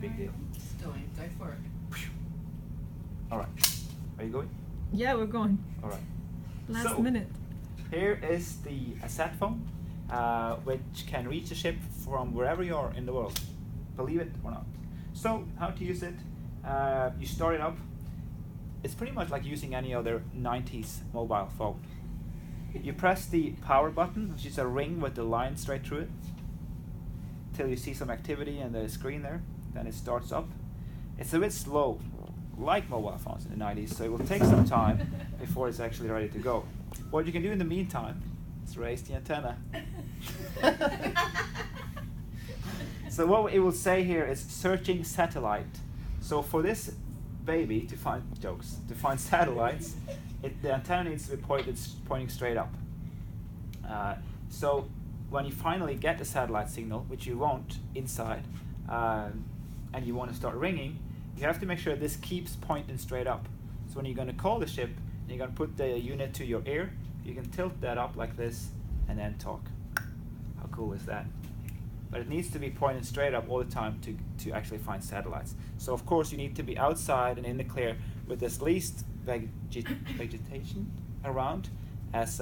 big deal. Just go for it. All right. Are you going? Yeah, we're going. All right. Last So, minute. Here is the sat phone, which can reach the ship from wherever you are in the world, believe it or not. So how to use it? You start it up. It's pretty much like using any other 90s mobile phone. You press the power button, which is a ring with the line straight through it, till you see some activity in the screen there. Then it starts up. It's a bit slow, like mobile phones in the 90s, so it will take some time before it's actually ready to go. What you can do in the meantime is raise the antenna. So what it will say here is searching satellite. So for this baby to find satellites, the antenna needs to be pointing straight up. So when you finally get the satellite signal, which you won't inside, and you want to start ringing, you have to make sure this keeps pointing straight up. So when you're going to call the ship, and you're going to put the unit to your ear, you can tilt that up like this and then talk. How cool is that? But it needs to be pointing straight up all the time to actually find satellites. So of course you need to be outside and in the clear with as least vegetation around as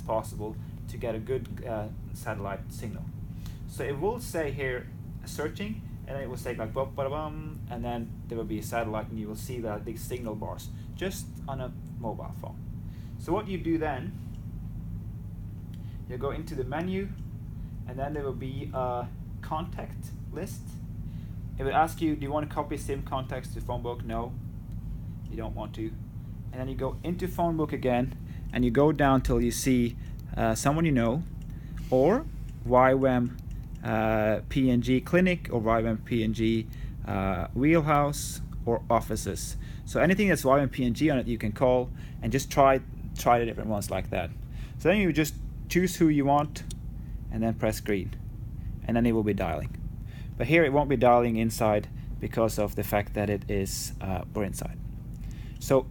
possible to get a good satellite signal. So it will say here searching, and then it will say like bum, bada, bum, and then there will be a satellite, and you will see these signal bars just on a mobile phone. So what you do then, you go into the menu, and then there will be a contact list. It will ask you, do you want to copy SIM contacts to phone book? No, you don't want to. And then you go into phone book again, and you go down till you see someone you know, or YWAM PNG Clinic, or YWAM PNG Wheelhouse, or Offices. So anything that's YWAM PNG on it, you can call and just try the different ones like that. So then you just choose who you want, and then press green, and then it will be dialing. But here it won't be dialing inside because of the fact that it is we're inside. So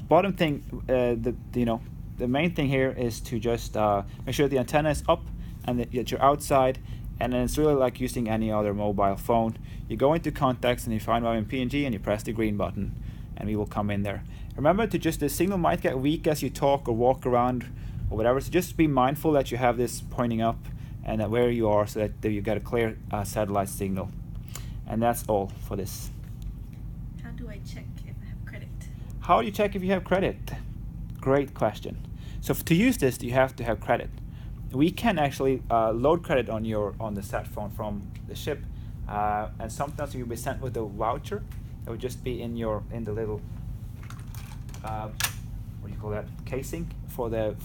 bottom thing, the main thing here is to just make sure the antenna is up and that you're outside, and then it's really like using any other mobile phone. You go into contacts and you find YWAM PNG and you press the green button, and we will come in there. Remember to the signal might get weak as you talk or walk around or whatever, so just be mindful that you have this pointing up and that where you are, so that you get a clear satellite signal. And that's all for this. How do I check if I have credit? How do you check if you have credit? Great question. So to use this, you have to have credit. We can actually load credit on the sat phone from the ship, and sometimes you'll be sent with a voucher that would just be in the little what do you call that, casing for the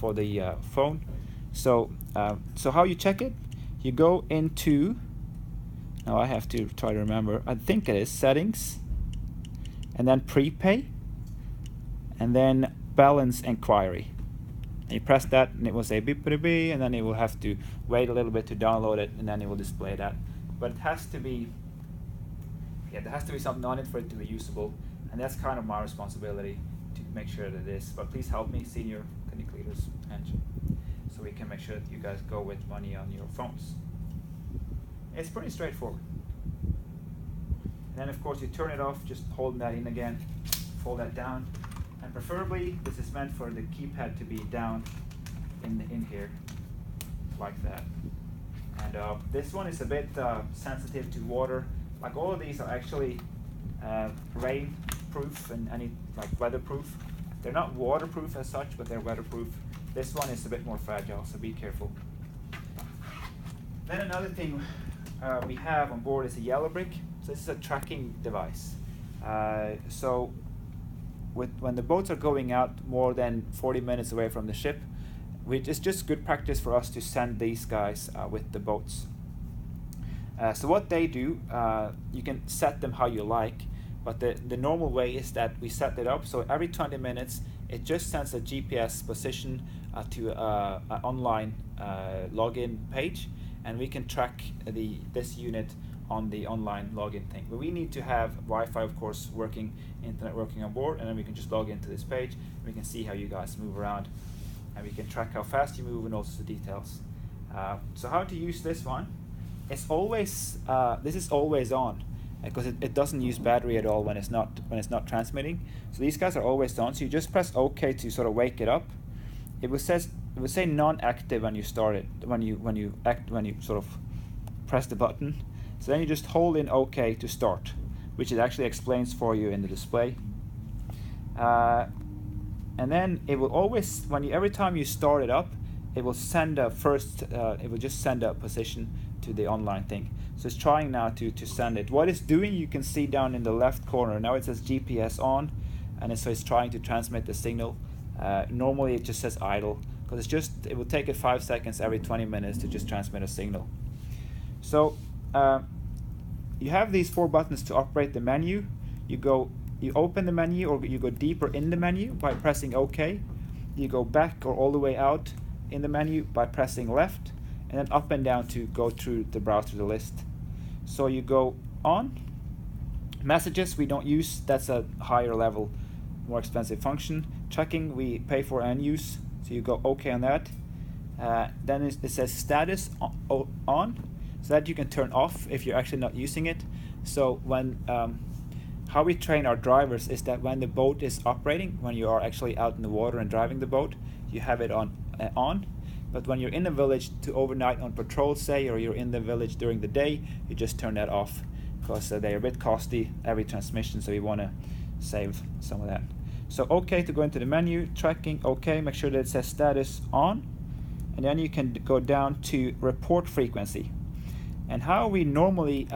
phone. So how you check it? You go into, now I have to try to remember, I think it is settings, and then prepay, and then balance inquiry. And you press that, and it will say beep beep beep, and then it will have to wait a little bit to download it, and then it will display that. But it has to be, there has to be something on it for it to be usable, and that's kind of my responsibility to make sure that it is. But please help me, senior clinic leaders, and so we can make sure that you guys go with money on your phones. It's pretty straightforward. And then of course you turn it off, just holding that in again, fold that down. And preferably, this is meant for the keypad to be down in here, like that. And this one is a bit sensitive to water. Like all of these are actually rain-proof and weatherproof. They're not waterproof as such, but they're weatherproof. This one is a bit more fragile, so be careful. Then another thing we have on board is a yellow brick. So this is a tracking device. So when the boats are going out more than 40 minutes away from the ship, it's just good practice for us to send these guys with the boats. So what they do, you can set them how you like, but the normal way is that we set it up so every 20 minutes it just sends a GPS position to an online login page, and we can track this unit on the online login thing. But we need to have Wi-Fi, of course, working, internet working on board, and then we can just log into this page, and we can see how you guys move around, and we can track how fast you move and also the details. So how to use this one? It's always this is always on, because it doesn't use battery at all when it's not transmitting. So these guys are always on. So you just press OK to sort of wake it up. It will say non-active when you start it, when you sort of press the button. So then you just hold in OK to start, which it actually explains for you in the display. And then it will always, every time you start it up, it will send it will just send a position to the online thing. So it's trying now to send it. What it's doing, you can see down in the left corner. Now it says GPS on, and so it's trying to transmit the signal. Normally it just says idle, because it will take it 5 seconds every 20 minutes to just transmit a signal. So you have these 4 buttons to operate the menu. You open the menu, or you go deeper in the menu by pressing OK. You go back or all the way out in the menu by pressing left, and then up and down to go through the browser the list. So you go on. Messages we don't use, that's a higher level, more expensive function. Tracking we pay for and use, so you go OK on that. Then it says status on, so that you can turn off if you're actually not using it. So when how we train our drivers is that when the boat is operating, when you are actually out in the water and driving the boat, you have it on. But when you're in a village to overnight on patrol, say, or you're in the village during the day, you just turn that off, because they're a bit costly every transmission, so you want to save some of that. So OK to go into the menu, tracking OK, make sure that it says status on, and then you can go down to report frequency. And how we normally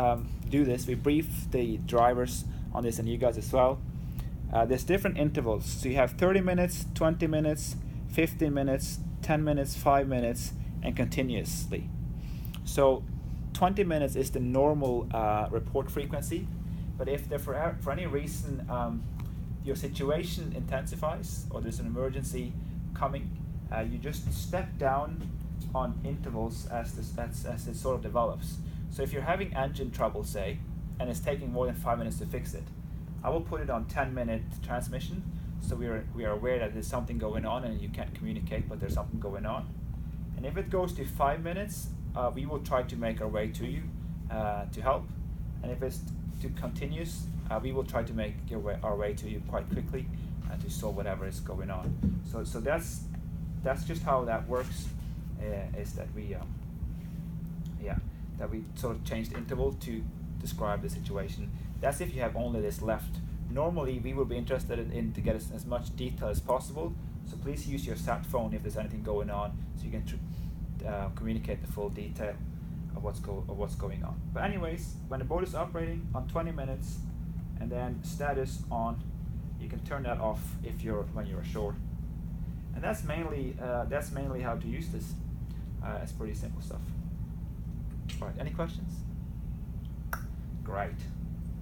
do this, we brief the drivers on this and you guys as well. There's different intervals, so you have 30 minutes, 20 minutes, 15 minutes, 10 minutes, 5 minutes, and continuously. So 20 minutes is the normal report frequency, but if for any reason your situation intensifies or there's an emergency coming, you just step down on intervals as it sort of develops. So if you're having engine trouble, say, and it's taking more than 5 minutes to fix it, I will put it on 10-minute transmission, so we are aware that there's something going on and you can't communicate, but there's something going on. And if it goes to 5 minutes, we will try to make our way to you to help. And if it's to continuous, we will try to make our way to you quite quickly to solve whatever is going on. So that's just how that works. Is that we sort of change the interval to describe the situation. That's if you have only this left. Normally we will be interested in to get as much detail as possible, so please use your sat phone if there's anything going on, so you can communicate the full detail of what's going on. But anyways, when the boat is operating on 20 minutes and then status on, you can turn that off when you're ashore. And that's mainly how to use this. It's pretty simple stuff. Right, any questions? Great.